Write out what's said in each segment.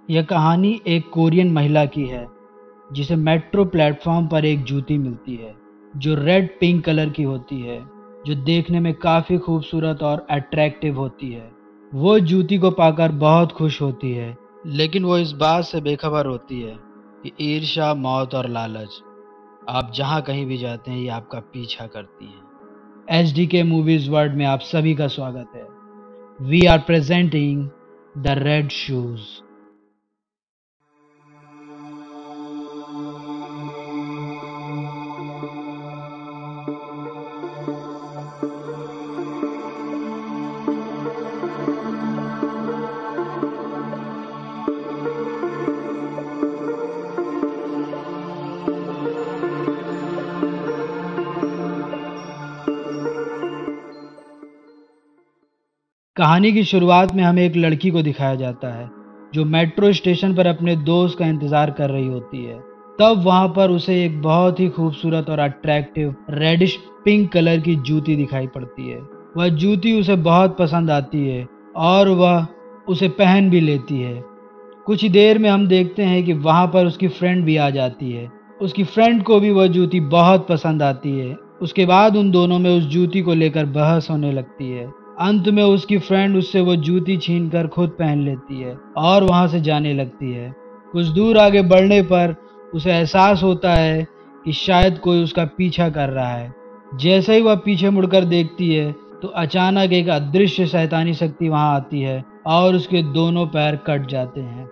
यह कहानी एक कोरियन महिला की है जिसे मेट्रो प्लेटफॉर्म पर एक जूती मिलती है जो रेड पिंक कलर की होती है, जो देखने में काफ़ी खूबसूरत और अट्रैक्टिव होती है। वो जूती को पाकर बहुत खुश होती है, लेकिन वो इस बात से बेखबर होती है कि ईर्ष्या, मौत और लालच आप जहाँ कहीं भी जाते हैं ये आपका पीछा करती हैं। HDK मूवीज वर्ल्ड में आप सभी का स्वागत है। We are presenting the red shoes. कहानी की शुरुआत में हमें एक लड़की को दिखाया जाता है जो मेट्रो स्टेशन पर अपने दोस्त का इंतजार कर रही होती है। तब वहां पर उसे एक बहुत ही खूबसूरत और अट्रैक्टिव रेडिश पिंक कलर की जूती दिखाई पड़ती है। वह जूती उसे बहुत पसंद आती है और वह उसे पहन भी लेती है। कुछ ही देर में हम देखते हैं कि वहां पर उसकी फ्रेंड भी आ जाती है। उसकी फ्रेंड को भी वह जूती बहुत पसंद आती है। उसके बाद उन दोनों में उस जूती को लेकर बहस होने लगती है। अंत में उसकी फ्रेंड उससे वो जूती छीनकर खुद पहन लेती है और वहां से जाने लगती है। कुछ दूर आगे बढ़ने पर उसे एहसास होता है कि शायद कोई उसका पीछा कर रहा है। जैसे ही वह पीछे मुड़कर देखती है तो अचानक एक अदृश्य शैतानी शक्ति वहां आती है और उसके दोनों पैर कट जाते हैं।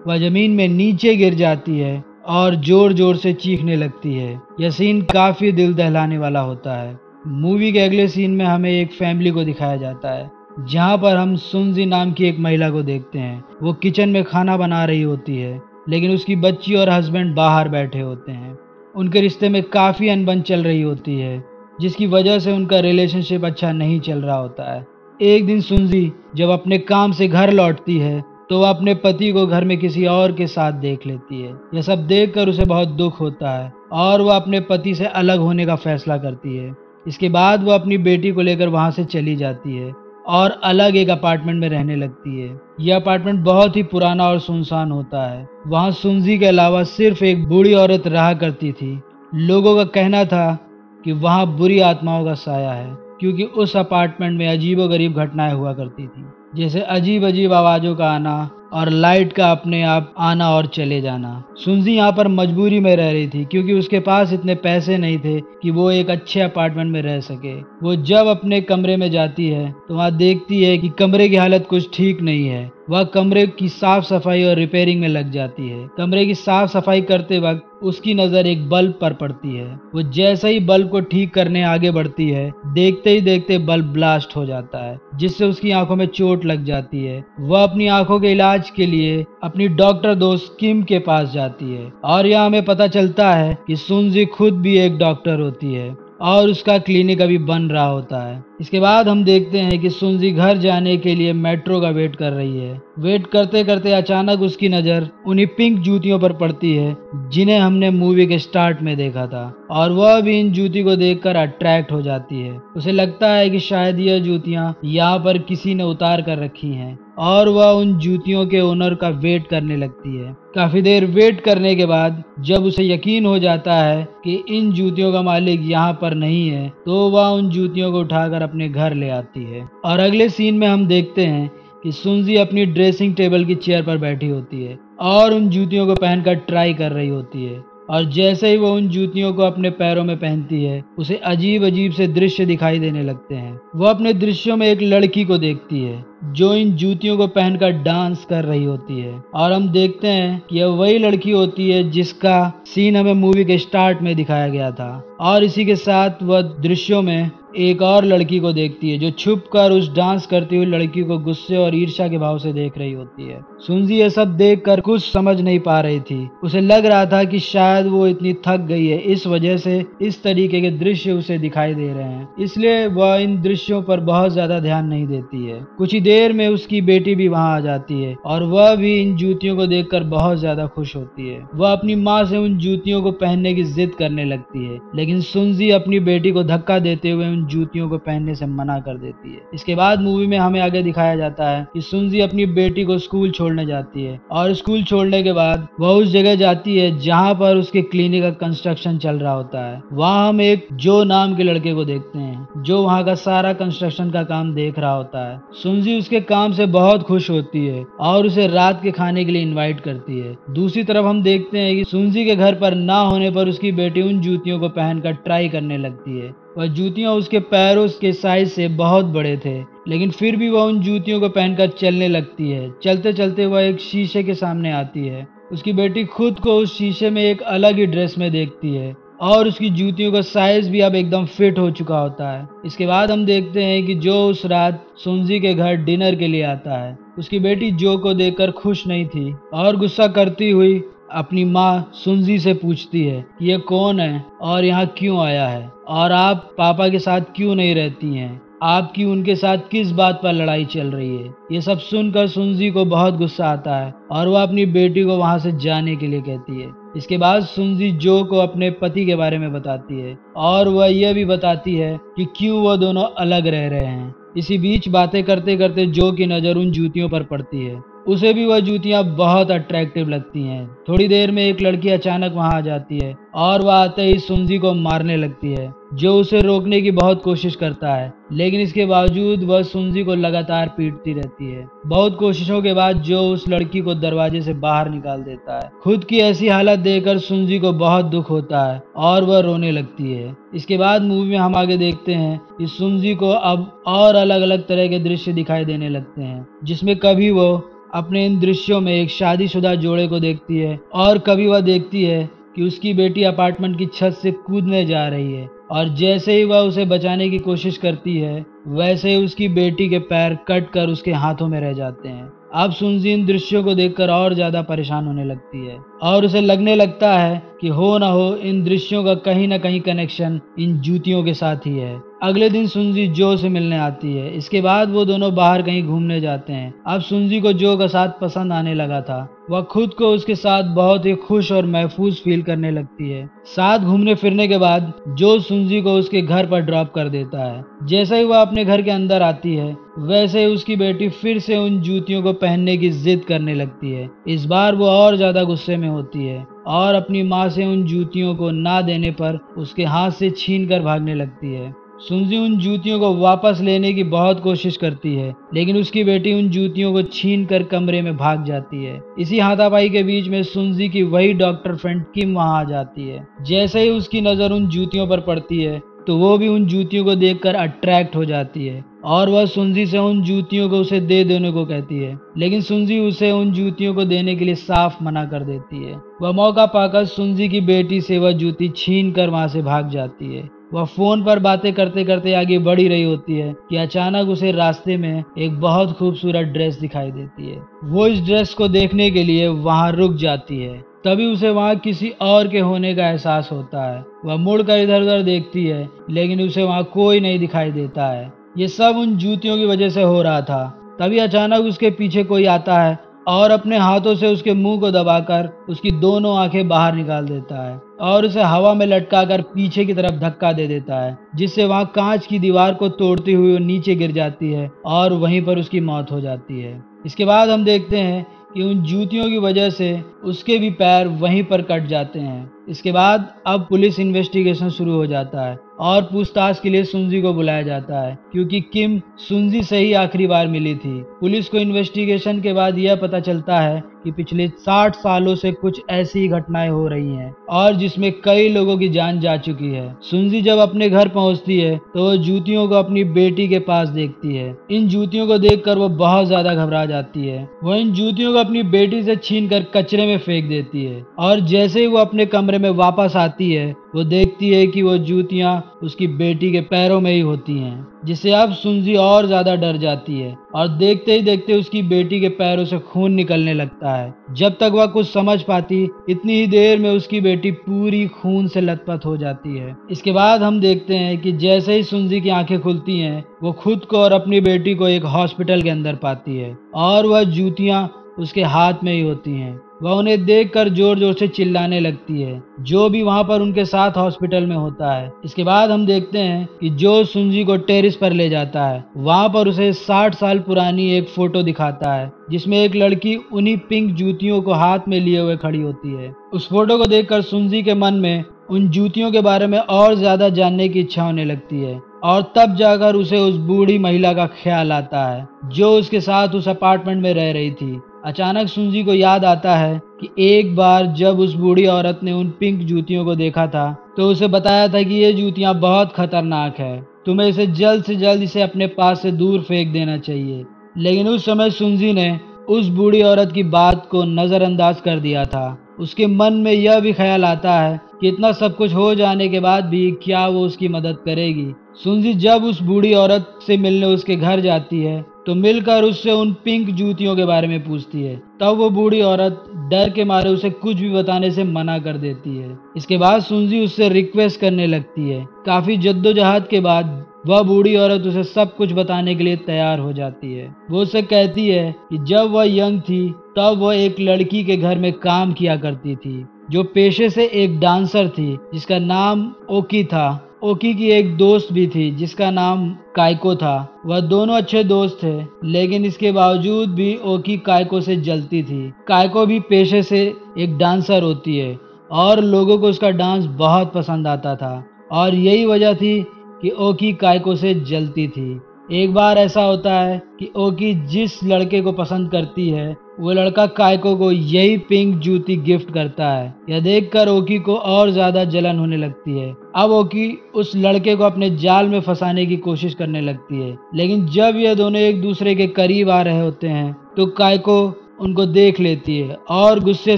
वह जमीन में नीचे गिर जाती है और जोर जोर से चीखने लगती है। यह सीन काफी दिल दहलाने वाला होता है। मूवी के अगले सीन में हमें एक फैमिली को दिखाया जाता है जहां पर हम सुनजी नाम की एक महिला को देखते हैं। वो किचन में खाना बना रही होती है, लेकिन उसकी बच्ची और हस्बैंड बाहर बैठे होते हैं। उनके रिश्ते में काफी अनबन चल रही होती है, जिसकी वजह से उनका रिलेशनशिप अच्छा नहीं चल रहा होता है। एक दिन सुनजी जब अपने काम से घर लौटती है तो वह अपने पति को घर में किसी और के साथ देख लेती है। यह सब देखकर उसे बहुत दुख होता है और वह अपने पति से अलग होने का फैसला करती है। इसके बाद वह अपनी बेटी को लेकर वहां से चली जाती है और अलग एक अपार्टमेंट में रहने लगती है। यह अपार्टमेंट बहुत ही पुराना और सुनसान होता है। वहां सुनजी के अलावा सिर्फ एक बूढ़ी औरत रहा करती थी। लोगों का कहना था कि वहां बुरी आत्माओं का साया है, क्योंकि उस अपार्टमेंट में अजीबोगरीब घटनाएं हुआ करती थी, जैसे अजीब अजीब आवाजों का आना और लाइट का अपने आप आना और चले जाना। सुनजी यहाँ पर मजबूरी में रह रही थी क्योंकि उसके पास इतने पैसे नहीं थे कि वो एक अच्छे अपार्टमेंट में रह सके। वो जब अपने कमरे में जाती है तो वहाँ देखती है कि कमरे की हालत कुछ ठीक नहीं है। वह कमरे की साफ सफाई और रिपेयरिंग में लग जाती है। कमरे की साफ सफाई करते वक्त उसकी नजर एक बल्ब पर पड़ती है। वो जैसे ही बल्ब को ठीक करने आगे बढ़ती है, देखते ही देखते बल्ब ब्लास्ट हो जाता है, जिससे उसकी आंखों में चोट लग जाती है। वह अपनी आंखों के इलाज के लिए अपनी डॉक्टर दोस्त किम के पास जाती है और यहाँ हमें पता चलता है कि सुनजी खुद भी एक डॉक्टर होती है और उसका क्लिनिक अभी बन रहा होता है। इसके बाद हम देखते हैं कि सुनजी घर जाने के लिए मेट्रो का वेट कर रही है। वेट करते करते अचानक उसकी नजर उन्हीं पिंक जूतियों पर पड़ती है जिन्हें हमने मूवी के स्टार्ट में देखा था, और वह भी इन जूती को देखकर अट्रैक्ट हो जाती है। उसे लगता है कि शायद यह जूतियां यहाँ पर किसी ने उतार कर रखी हैं और वह उन जूतियों के ओनर का वेट करने लगती है। काफी देर वेट करने के बाद जब उसे यकीन हो जाता है कि इन जूतियों का मालिक यहाँ पर नहीं है, तो वह उन जूतियों को उठाकर अपने घर ले आती है। और अगले सीन में हम देखते हैं कि सुनजी अपनी ड्रेसिंग टेबल की चेयर पर बैठी होती है और उन जूतियों को पहनकर ट्राई कर रही होती है। और जैसे ही वो उन जूतियों को अपने पैरों में पहनती है, उसे अजीब अजीब से दृश्य दिखाई देने लगते हैं। वो अपने दृश्यों में एक लड़की को देखती है जो इन जूतियों को पहनकर डांस कर रही होती है, और हम देखते हैं कि यह वही लड़की होती है जिसका सीन हमें मूवी के स्टार्ट में दिखाया गया था। और इसी के साथ वह दृश्यों में एक और लड़की को देखती है जो छुपकर उस डांस करती हुई लड़की को गुस्से और ईर्ष्या के भाव से देख रही होती है। सुनजी ये सब देखकर कुछ समझ नहीं पा रही थी। उसे लग रहा था कि शायद वो इतनी थक गई है, इस वजह से इस तरीके के दृश्य उसे दिखाई दे रहे हैं, इसलिए वह इन दृश्यों पर बहुत ज्यादा ध्यान नहीं देती है। कुछ ही देर देर में उसकी बेटी भी वहां आ जाती है और वह भी इन जूतियों को देखकर बहुत ज्यादा खुश होती है। वह अपनी माँ से उन जूतियों को पहनने की जिद करने लगती है, लेकिन सुनजी अपनी बेटी को धक्का देते हुए उन जूतियों को पहनने से मना कर देती है। इसके बाद मूवी में हमें आगे दिखाया जाता है कि सुनजी अपनी बेटी को स्कूल छोड़ने जाती है और स्कूल छोड़ने के बाद वह उस जगह जाती है जहाँ पर उसके क्लिनिक का कंस्ट्रक्शन चल रहा होता है। वहाँ हम एक जो नाम के लड़के को देखते हैं जो वहाँ का सारा कंस्ट्रक्शन का काम देख रहा होता है। सुनजी उसके काम से बहुत खुश होती है और उसे रात के खाने के लिए इनवाइट करती है। दूसरी तरफ हम देखते हैं कि सुनजी के घर पर ना होने पर उसकी बेटी उन जूतियों को पहनकर ट्राई करने लगती है। वह जूतियां उसके पैरों के साइज से बहुत बड़े थे, लेकिन फिर भी वह उन जूतियों को पहनकर चलने लगती है। चलते चलते वह एक शीशे के सामने आती है। उसकी बेटी खुद को उस शीशे में एक अलग ही ड्रेस में देखती है और उसकी जूतियों का साइज भी अब एकदम फिट हो चुका होता है। इसके बाद हम देखते हैं कि जो उस रात सुनजी के घर डिनर के लिए आता है, उसकी बेटी जो को देखकर खुश नहीं थी और गुस्सा करती हुई अपनी माँ सुनजी से पूछती है कि ये कौन है और यहाँ क्यों आया है और आप पापा के साथ क्यों नहीं रहती हैं, आपकी उनके साथ किस बात पर लड़ाई चल रही है। ये सब सुनकर सुनजी को बहुत गुस्सा आता है और वह अपनी बेटी को वहां से जाने के लिए कहती है। इसके बाद सुनजी जो को अपने पति के बारे में बताती है और वह यह भी बताती है कि क्यों वह दोनों अलग रह रहे हैं। इसी बीच बातें करते करते जो की नज़र उन जूतियों पर पड़ती है। उसे भी वह जूतियां बहुत अट्रैक्टिव लगती हैं। थोड़ी देर में एक लड़की अचानक वहां आ जाती है और वह आते ही सुनजी को मारने लगती है। जो उसे रोकने की बहुत कोशिश करता है, लेकिन इसके बावजूद वह सुनजी को लगातार पीटती रहती है। बहुत कोशिशों के बाद जो उस लड़की को दरवाजे से बाहर निकाल देता है। खुद की ऐसी हालत देखकर सुनजी को बहुत दुख होता है और वह रोने लगती है। इसके बाद मूवी में हम आगे देखते हैं कि सुनजी को अब और अलग अलग तरह के दृश्य दिखाई देने लगते हैं, जिसमें कभी वो अपने इन दृश्यों में एक शादीशुदा जोड़े को देखती है और कभी वह देखती है कि उसकी बेटी अपार्टमेंट की छत से कूदने जा रही है और जैसे ही वह उसे बचाने की कोशिश करती है, वैसे ही उसकी बेटी के पैर कट कर उसके हाथों में रह जाते हैं। अब सुनजी इन दृश्यों को देखकर और ज्यादा परेशान होने लगती है और उसे लगने लगता है कि हो ना हो इन दृश्यों का कहीं ना कहीं कनेक्शन इन जूतियों के साथ ही है। अगले दिन सुनजी जो से मिलने आती है। इसके बाद वो दोनों बाहर कहीं घूमने जाते हैं। अब सुनजी को जो का साथ पसंद आने लगा था। वह खुद को उसके साथ बहुत ही खुश और महफूज फील करने लगती है। साथ घूमने फिरने के बाद जो सुनजी को उसके घर पर ड्रॉप कर देता है। जैसे ही वह अपने घर के अंदर आती है, वैसे ही उसकी बेटी फिर से उन जूतियों को पहनने की जिद करने लगती है। इस बार वो और ज्यादा गुस्से में होती है और अपनी माँ से उन जूतियों को ना देने पर उसके हाथ से छीन कर भागने लगती है। सुनजी उन जूतियों को वापस लेने की बहुत कोशिश करती है, लेकिन उसकी बेटी उन जूतियों को छीन कर कमरे में भाग जाती है। इसी हाथापाई के बीच में सुनजी की वही डॉक्टर फ्रेंड किम वहां आ जाती है। जैसे ही उसकी नजर उन जूतियों पर पड़ती है, तो वो भी उन जूतियों को देखकर अट्रैक्ट हो जाती है और वह सुनजी से उन जूतियों को उसे दे देने को कहती है, लेकिन सुनजी उसे उन जूतियों को देने के लिए साफ मना कर देती है। वह मौका पाकर सुनजी की बेटी से वह जूती छीन कर वहां से भाग जाती है। वह फोन पर बातें करते करते आगे बढ़ ही रही होती है कि अचानक उसे रास्ते में एक बहुत खूबसूरत ड्रेस दिखाई देती है। वो इस ड्रेस को देखने के लिए वहां रुक जाती है। तभी उसे वहां किसी और के होने का एहसास होता है। वह मुड़कर इधर उधर देखती है, लेकिन उसे वहां कोई नहीं दिखाई देता है। ये सब उन जूतियों की वजह से हो रहा था। तभी अचानक उसके पीछे कोई आता है और अपने हाथों से उसके मुंह को दबाकर उसकी दोनों आंखें बाहर निकाल देता है और उसे हवा में लटकाकर पीछे की तरफ धक्का दे देता है, जिससे वहां कांच की दीवार को तोड़ती हुई वो नीचे गिर जाती है और वहीं पर उसकी मौत हो जाती है। इसके बाद हम देखते हैं कि उन जूतियों की वजह से उसके भी पैर वहीं पर कट जाते हैं। इसके बाद अब पुलिस इन्वेस्टिगेशन शुरू हो जाता है और पूछताछ के लिए सुनजी को बुलाया जाता है, क्योंकि किम सुनजी से ही आखिरी बार मिली थी। पुलिस को इन्वेस्टिगेशन के बाद यह पता चलता है कि पिछले 60 सालों से कुछ ऐसी ही घटनाएं हो रही हैं और जिसमें कई लोगों की जान जा चुकी है। सुनजी जब अपने घर पहुंचती है तो वो जूतियों को अपनी बेटी के पास देखती है। इन जूतियों को देखकर वो बहुत ज्यादा घबरा जाती है। वो इन जूतियों को अपनी बेटी से छीन कर कचरे में फेंक देती है और जैसे ही वो अपने कमरे कमरे में वापस आती है, वो देखती है कि वो जूतियां उसकी बेटी के पैरों में ही होती हैं, जिससे अब सुनजी और ज्यादा डर जाती है और देखते ही देखते उसकी बेटी के पैरों से खून निकलने लगता है। जब तक वह कुछ समझ पाती, इतनी ही देर में उसकी बेटी पूरी खून से लथपथ हो जाती है। इसके बाद हम देखते हैं कि जैसे ही सुनजी की आंखें खुलती हैं, वो खुद को और अपनी बेटी को एक हॉस्पिटल के अंदर पाती है और वह जूतियां उसके हाथ में ही होती हैं। वह उन्हें देखकर जोर जोर से चिल्लाने लगती है, जो भी वहां पर उनके साथ हॉस्पिटल में होता है। इसके बाद हम देखते हैं कि जो सुनजी को टेरिस पर ले जाता है, वहां पर उसे 60 साल पुरानी एक फोटो दिखाता है, जिसमें एक लड़की उन्हीं पिंक जूतियों को हाथ में लिए हुए खड़ी होती है। उस फोटो को देखकर सुनजी के मन में उन जूतियों के बारे में और ज्यादा जानने की इच्छा होने लगती है और तब जाकर उसे उस बूढ़ी महिला का ख्याल आता है, जो उसके साथ उस अपार्टमेंट में रह रही थी। अचानक सुनजी को याद आता है कि एक बार जब उस बूढ़ी औरत ने उन पिंक जूतियों को देखा था, तो उसे बताया था कि ये जूतियां बहुत खतरनाक है, तुम्हें इसे जल्द से जल्द इसे अपने पास से दूर फेंक देना चाहिए। लेकिन उस समय सुनजी ने उस बूढ़ी औरत की बात को नजरअंदाज कर दिया था। उसके मन में यह भी ख्याल आता है कि इतना सब कुछ हो जाने के बाद भी क्या वो उसकी मदद करेगी। सुनजी जब उस बूढ़ी औरत से मिलने उसके घर जाती है, तो मिलकर उससे उन पिंक जूतियों के बारे में पूछती है। तब वो बूढ़ी औरत डर के मारे उसे कुछ भी बताने से मना कर देती है। इसके बाद सुनजी उससे रिक्वेस्ट करने लगती है। काफी जद्दोजहद के बाद वह बूढ़ी औरत उसे सब कुछ बताने के लिए तैयार हो जाती है। वो उससे कहती है कि जब वह यंग थी, तब वह एक लड़की के घर में काम किया करती थी, जो पेशे से एक डांसर थी, जिसका नाम ओकी था। ओकी की एक दोस्त भी थी, जिसका नाम काइको था। वह दोनों अच्छे दोस्त थे, लेकिन इसके बावजूद भी ओकी काइको से जलती थी। काइको भी पेशे से एक डांसर होती है और लोगों को उसका डांस बहुत पसंद आता था, और यही वजह थी कि ओकी काइको से जलती थी। एक बार ऐसा होता है कि ओकी जिस लड़के को पसंद करती है, वो लड़का काइको को यही पिंक जूती गिफ्ट करता है। यह देखकर ओकी को और ज्यादा जलन होने लगती है। अब ओकी उस लड़के को अपने जाल में फंसाने की कोशिश करने लगती है, लेकिन जब ये दोनों एक दूसरे के करीब आ रहे होते हैं, तो काइको उनको देख लेती है और गुस्से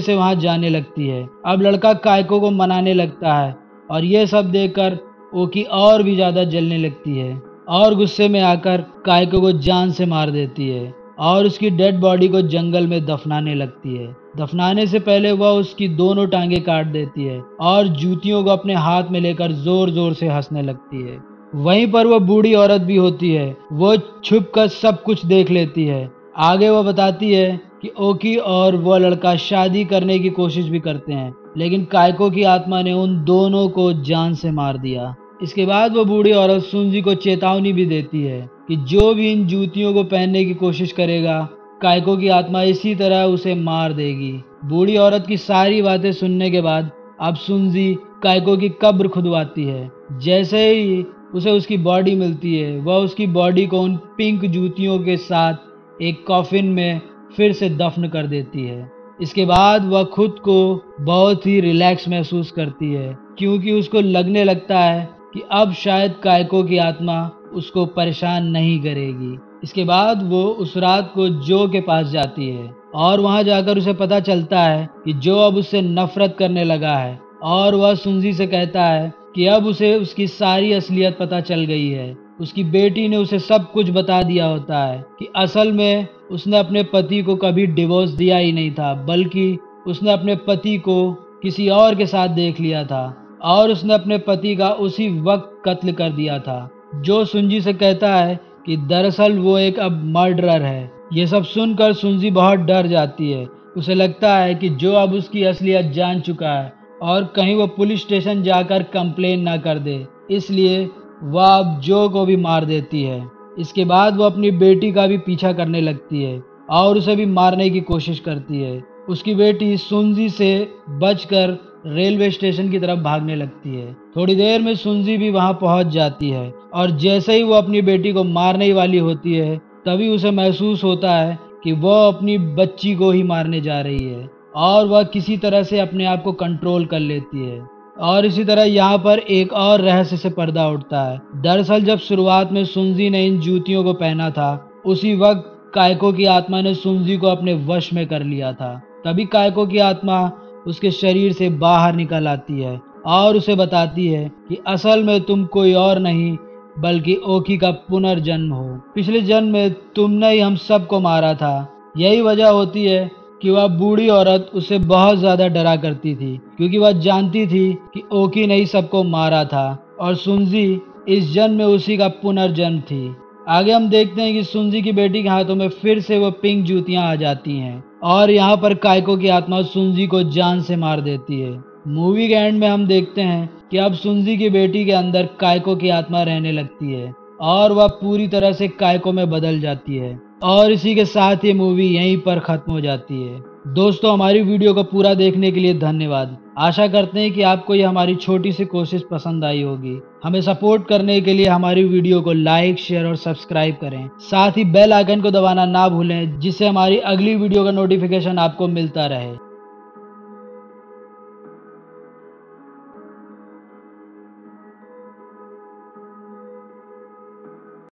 से वहां जाने लगती है। अब लड़का काइको को मनाने लगता है और ये सब देखकर ओकी और भी ज्यादा जलने लगती है और गुस्से में आकर काइको को जान से मार देती है और उसकी डेड बॉडी को जंगल में दफनाने लगती है। दफनाने से पहले वह उसकी दोनों टांगे काट देती है और जूतियों को अपने हाथ में लेकर जोर जोर से हंसने लगती है। वहीं पर वह बूढ़ी औरत भी होती है। वो छुप कर सब कुछ देख लेती है। आगे वह बताती है कि ओकी और वह लड़का शादी करने की कोशिश भी करते हैं, लेकिन काइको की आत्मा ने उन दोनों को जान से मार दिया। इसके बाद वो बूढ़ी औरत सुनजी को चेतावनी भी देती है कि जो भी इन जूतियों को पहनने की कोशिश करेगा, काइको की आत्मा इसी तरह उसे मार देगी। बूढ़ी औरत की सारी बातें सुनने के बाद अब सुनजी काइको की कब्र खुदवाती है। जैसे ही उसे उसकी बॉडी मिलती है, वह उसकी बॉडी को उन पिंक जूतियों के साथ एक कॉफिन में फिर से दफन कर देती है। इसके बाद वह खुद को बहुत ही रिलैक्स महसूस करती है, क्योंकि उसको लगने लगता है कि अब शायद काइको की आत्मा उसको परेशान नहीं करेगी। इसके बाद वो उस रात को जो के पास जाती है और वहां जाकर उसे पता चलता है कि जो अब उससे नफरत करने लगा है, और वह सुनजी से कहता है कि अब उसे उसकी सारी असलियत पता चल गई है। उसकी बेटी ने उसे सब कुछ बता दिया होता है कि असल में उसने अपने पति को कभी डिवोर्स दिया ही नहीं था, बल्कि उसने अपने पति को किसी और के साथ देख लिया था और उसने अपने पति का उसी वक्त कत्ल कर दिया था। जो सुनजी से कहता है कि दरअसल वो एक अब मर्डरर है। ये सब सुनकर सुनजी बहुत डर जाती है। उसे लगता है कि जो अब उसकी असलियत जान चुका है और कहीं वो पुलिस स्टेशन जाकर कंप्लेन ना कर दे, इसलिए वह अब जो को भी मार देती है। इसके बाद वो अपनी बेटी का भी पीछा करने लगती है और उसे भी मारने की कोशिश करती है। उसकी बेटी सुनजी से बचकर रेलवे स्टेशन की तरफ भागने लगती है। थोड़ी देर में सुनजी भी वहां पहुंच जाती है और जैसे ही वो अपनी बेटी को मारने ही वाली होती है, तभी उसे महसूस होता है कि वह अपनी बच्ची को ही मारने जा रही है और वह किसी तरह से अपने आप को कंट्रोल कर लेती है। और इसी तरह यहाँ पर एक और रहस्य से पर्दा उठता है। दरअसल जब शुरुआत में सुनजी ने इन जूतियों को पहना था, उसी वक्त काइको की आत्मा ने सुनजी को अपने वश में कर लिया था। तभी काइको की आत्मा उसके शरीर से बाहर निकल आती है और उसे बताती है कि असल में तुम कोई और नहीं बल्कि ओकी का पुनर्जन्म हो। पिछले जन्म में तुमने ही हम सबको मारा था। यही वजह होती है कि वह बूढ़ी औरत उसे बहुत ज्यादा डरा करती थी, क्योंकि वह जानती थी कि ओकी ने ही सबको मारा था और सुंजी इस जन्म में उसी का पुनर्जन्म थी। आगे हम देखते हैं कि सुंजी की बेटी के हाथों में फिर से वो पिंक जूतियां आ जाती हैं और यहाँ पर काइको की आत्मा सुंजी को जान से मार देती है। मूवी के एंड में हम देखते हैं कि अब सुंजी की बेटी के अंदर काइको की आत्मा रहने लगती है और वह पूरी तरह से काइको में बदल जाती है और इसी के साथ ये मूवी यहीं पर खत्म हो जाती है। दोस्तों, हमारी वीडियो को पूरा देखने के लिए धन्यवाद। आशा करते हैं कि आपको ये हमारी छोटी सी कोशिश पसंद आई होगी। हमें सपोर्ट करने के लिए हमारी वीडियो को लाइक, शेयर और सब्सक्राइब करें। साथ ही बेल आइकन को दबाना ना भूलें, जिससे हमारी अगली वीडियो का नोटिफिकेशन आपको मिलता रहे।